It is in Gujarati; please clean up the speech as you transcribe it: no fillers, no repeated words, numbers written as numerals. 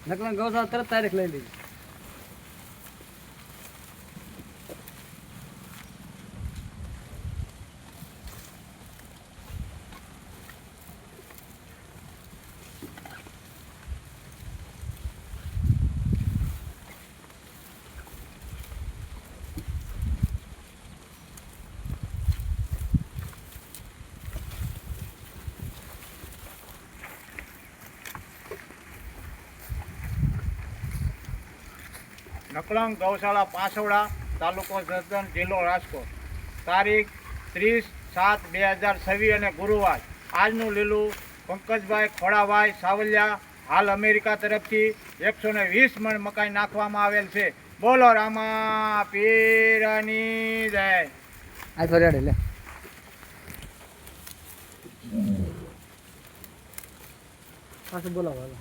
નકલા ગૌશાળા તરત તારીખ લઈ લીધી. નકલંગ ગૌશાળા પાસોડા, તાલુકો જસદણ, જિલ્લો રાજકોટ. તારીખ 30/7/2026 અને ગુરુવાર. આજનું લીલું પંકજભાઈ ખોડાભાઈ સાવલિયા હાલ અમેરિકા તરફથી 120 મણ મકાઈ નાખવામાં આવેલ છે. બોલો રામા પીરની જય. આ તો રેડે લે. પાછું બોલાવો હાલો.